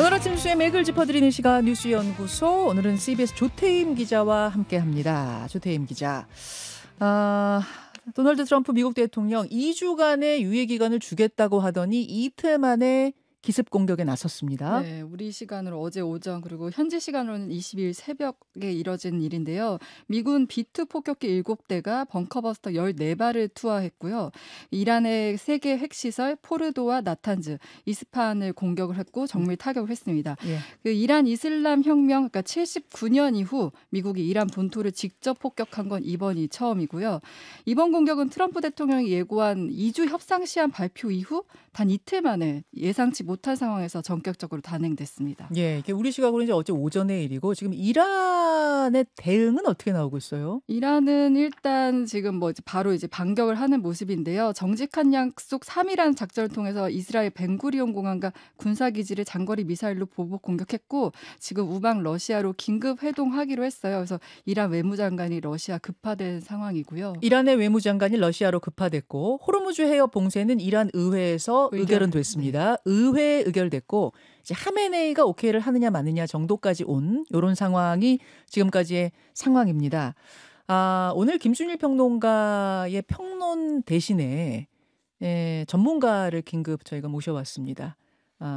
오늘 아침 뉴스의 맥을 짚어드리는 시간 뉴스연구소. 오늘은 CBS 조태임 기자와 함께합니다. 조태임 기자. 도널드 트럼프 미국 대통령 2주간의 유예 기간을 주겠다고 하더니 이틀 만에 기습 공격에 나섰습니다. 네, 우리 시간으로 어제 오전 그리고 현지 시간으로는 20일 새벽에 이뤄진 일인데요. 미군 B2 폭격기 7대가 벙커버스터 14발을 투하했고요. 이란의 3개 핵시설 포르도와 나탄즈, 이스파한을 공격을 했고 정밀 타격을 했습니다. 예. 그 이란 이슬람 혁명, 그러니까 79년 이후 미국이 이란 본토를 직접 폭격한 건 이번이 처음이고요. 이번 공격은 트럼프 대통령이 예고한 2주 협상 시한 발표 이후 단 이틀 만에 예상치 못한 상황에서 전격적으로 단행됐습니다. 예, 이게 우리 시각으로 이제 어제 오전의 일이고 지금 이란의 대응은 어떻게 나오고 있어요? 이란은 일단 지금 뭐 이제 바로 이제 반격을 하는 모습인데요. 정직한 약속 3일한 작전을 통해서 이스라엘 벤구리온 공항과 군사기지를 장거리 미사일로 보복 공격했고 지금 우방 러시아로 긴급 회동하기로 했어요. 그래서 이란 외무장관이 러시아 급파된 상황이고요. 이란의 외무장관이 러시아로 급파됐고 호르무즈 해협 봉쇄는 이란 의회에서 의결은 됐습니다. 의회에 의결됐고 이제 하메네이가 오케이를 하느냐 마느냐 정도까지 온 이런 상황이 지금까지의 상황입니다. 오늘 김준일 평론가의 평론 대신에 전문가를 긴급 저희가 모셔왔습니다.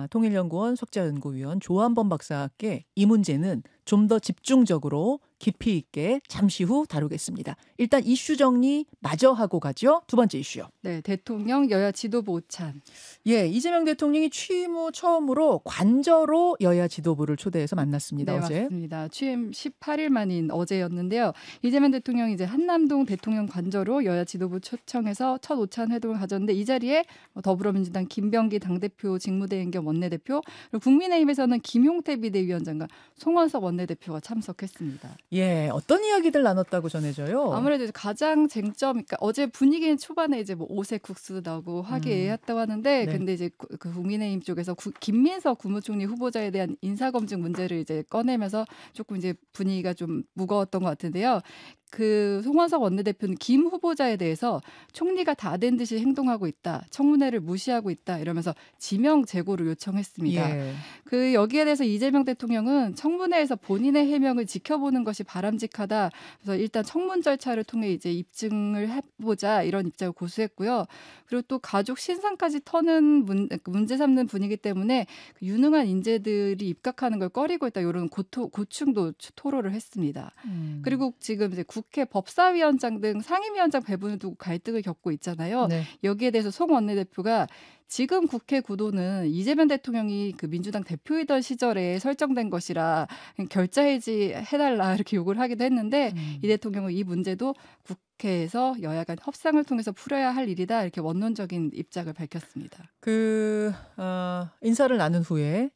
통일연구원 석자연구위원 조한범 박사께 이 문제는 좀 더 집중적으로 깊이 있게 잠시 후 다루겠습니다. 일단 이슈 정리 마저 하고 가죠. 두 번째 이슈요. 네, 대통령 여야 지도부 오찬. 예, 이재명 대통령이 취임 후 처음으로 관저로 여야 지도부를 초대해서 만났습니다. 네, 어제. 맞습니다. 취임 18일 만인 어제였는데요. 이재명 대통령이 이제 한남동 대통령 관저로 여야 지도부 초청해서 첫 오찬 회동을 가졌는데 이 자리에 더불어민주당 김병기 당대표 직무대행 겸 원내대표 그리고 국민의힘에서는 김용태 비대위원장과 송원석 원내대표가 참석했습니다. 예, 어떤 이야기들 나눴다고 전해져요? 아무래도 가장 쟁점, 그러니까 어제 분위기는 초반에 이제 뭐 오색 국수 나오고 화기애애했다고 하는데, 네. 근데 이제 그 국민의힘 쪽에서 김민석 국무총리 후보자에 대한 인사검증 문제를 이제 꺼내면서 조금 이제 분위기가 좀 무거웠던 것 같은데요. 그 송원석 원내대표는 김 후보자에 대해서 총리가 다 된 듯이 행동하고 있다, 청문회를 무시하고 있다 이러면서 지명 제고를 요청했습니다. 예. 그 여기에 대해서 이재명 대통령은 청문회에서 본인의 해명을 지켜보는 것이 바람직하다. 그래서 일단 청문 절차를 통해 이제 입증을 해보자 이런 입장을 고수했고요. 그리고 또 가족 신상까지 터는 문제 삼는 분위기 때문에 유능한 인재들이 입각하는 걸 꺼리고 있다 이런 고충도 토로를 했습니다. 그리고 지금 이제 국회 법사위원장 등 상임위원장 배분을 두고 갈등을 겪고 있잖아요. 네. 여기에 대해서 송 원내대표가 지금 국회 구도는 이재명 대통령이 그 민주당 대표이던 시절에 설정된 것이라 결자해지 해달라 이렇게 요구를 하기도 했는데 이 대통령은 이 문제도 국회에서 여야 간 협상을 통해서 풀어야 할 일이다 이렇게 원론적인 입장을 밝혔습니다. 인사를 나눈 후에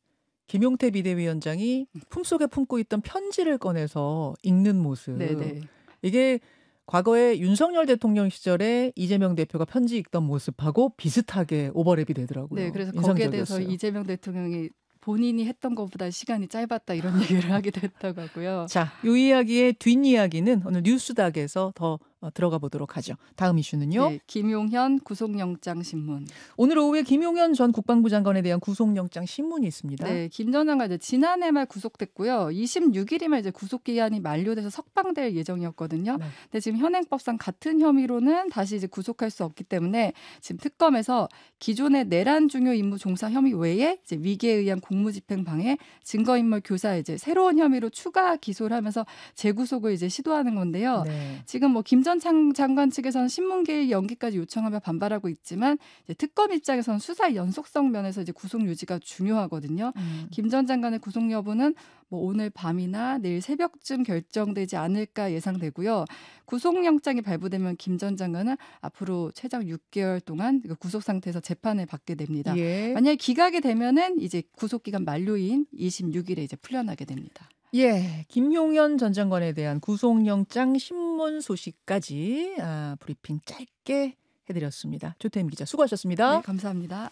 김용태 비대위원장이 품속에 품고 있던 편지를 꺼내서 읽는 모습. 네네. 이게 과거에 윤석열 대통령 시절에 이재명 대표가 편지 읽던 모습하고 비슷하게 오버랩이 되더라고요. 네, 그래서 거기에 대해서 인상적이었어요. 이재명 대통령이 본인이 했던 것보다 시간이 짧았다 이런 얘기를 하기도 했다고 하고요. 자, 이 이야기의 뒷이야기는 오늘 뉴스닥에서 더 들어가 보도록 하죠. 다음 이슈는요. 네, 김용현 구속영장 신문. 오늘 오후에 김용현 전 국방부 장관에 대한 구속영장 신문이 있습니다. 네, 김 전 장관 이제 지난해 말 구속됐고요. 26일이면 이제 구속 기한이 만료돼서 석방될 예정이었거든요. 네. 근데 지금 현행법상 같은 혐의로는 다시 이제 구속할 수 없기 때문에 지금 특검에서 기존의 내란 중요 임무 종사 혐의 외에 이제 위계에 의한 공무집행 방해, 증거인멸 교사 이제 새로운 혐의로 추가 기소를 하면서 재구속을 이제 시도하는 건데요. 네. 지금 뭐 김 전 장관 측에서는 신문개의 연기까지 요청하며 반발하고 있지만 이제 특검 입장에서는 수사 연속성 면에서 이제 구속 유지가 중요하거든요. 김 전 장관의 구속 여부는 뭐 오늘 밤이나 내일 새벽쯤 결정되지 않을까 예상되고요. 구속영장이 발부되면 김 전 장관은 앞으로 최장 6개월 동안 구속 상태에서 재판을 받게 됩니다. 예. 만약에 기각이 되면은 이제 구속기간 만료인 26일에 이제 풀려나게 됩니다. 예, 김용현 전 장관에 대한 구속영장 신문 소식까지 브리핑 짧게 해드렸습니다. 조태임 기자 수고하셨습니다. 네, 감사합니다.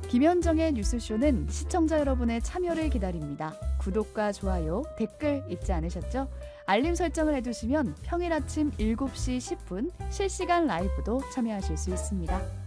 김현정의 뉴스쇼는 시청자 여러분의 참여를 기다립니다. 구독과 좋아요, 댓글 잊지 않으셨죠? 알림 설정을 해두시면 평일 아침 7시 10분 실시간 라이브도 참여하실 수 있습니다.